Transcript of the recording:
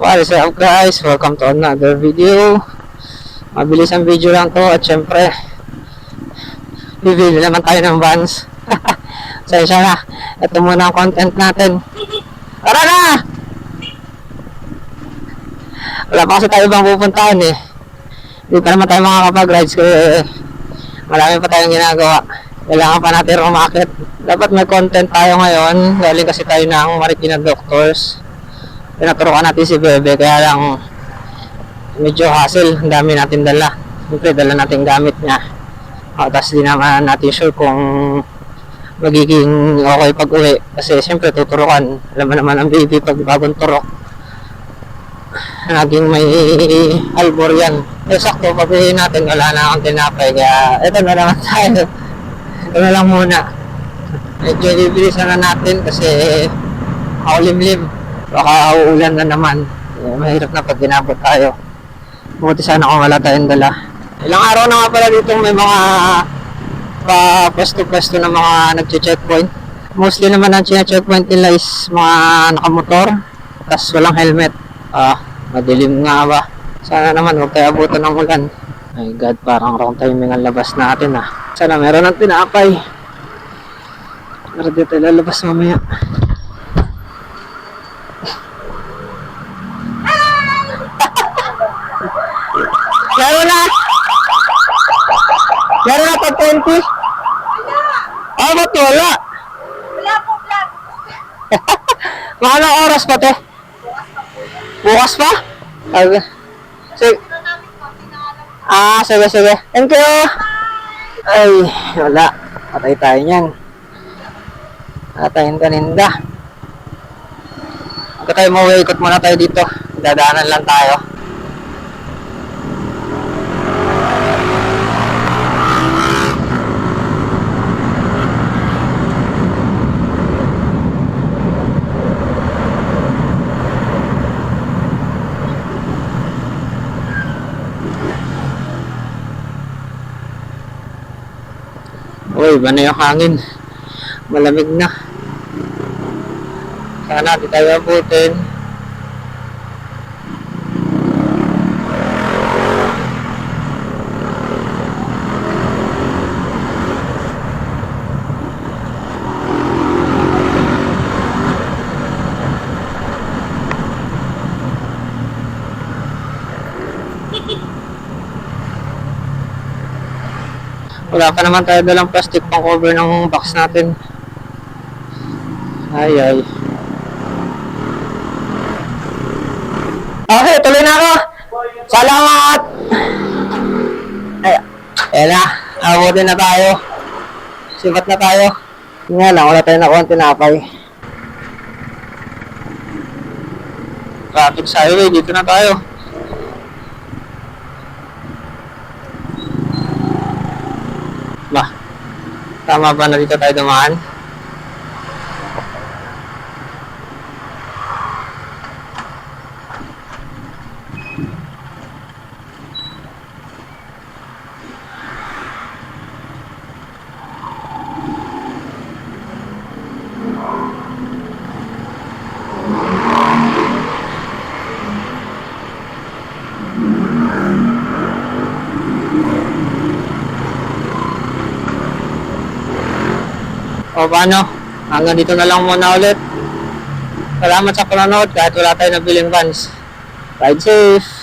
What is up guys? Welcome to another video. Mabilis ang video lang to at syempre bibili naman tayo ng Vans. Sensya na. Ito muna ang content natin. Tara na! Wala pa kasi tayo bang pupuntahan eh. Hindi pa naman tayo makakapag-rides kasi marami pa tayong ginagawa. Kailangan pa natin umakit. Dapat may content tayo ngayon. Galing kasi tayo ng Marikina Doctors. Pinaturukan natin si Bebe, kaya lang medyo hassle, ang dami natin dala. Siyempre dala natin gamit niya. Tapos di naman natin sure kung magiging okay pag uwi. Kasi siyempre tuturukan. Alam mo naman ang baby pag bagong turok, naging may albor yan. Sakto, pagbihin natin, wala na akong tinapay. Kaya ito na naman tayo. Ito na lang muna. Medyo bibilisan na natin kasi makulimlim. Baka uulan na naman. Mahirap na pag ginabot tayo. Buti sana kung wala tayong dala. Ilang araw na nga pala dito may mga pa-pwesto-pwesto na mga nag-checkpoint. Mostly naman ang checkpoint nila is mga nakamotor. Tapos walang helmet. Madilim nga ba. Sana naman huwag tayo abutan ng ulan. My God, parang wrong timing ang labas natin Sana meron ng tinapay. Pero dito lalabas mamaya. Meron na! Meron na pag 20? Ba't wala? Wala po, vlog. Mga anong oras pa, te? Bukas pa? Okay. Sige. Sige. Thank you! Ay, wala. Patay tayo niyan. Patayin kaninda. Huwag tayo mauwi, ikot muna tayo dito. Dadaanan lang tayo. Uy, iba na yung hangin. Malamig na. Sana di tayo abutin. Wala pa naman tayo dalang plastic pang cover ng box natin. Ay. Okay, tuloy na ako. Salamat! Ayan na. Abutin na tayo. Sibat na tayo. Nga lang, wala tayo na konti tinapay. Traffic sa highway, dito na tayo. Tama ba na dito tayo dumaan? O paano? Hanggang dito na lang muna ulit. Salamat sa panonood kahit wala tayo nabiling Vans. Ride safe!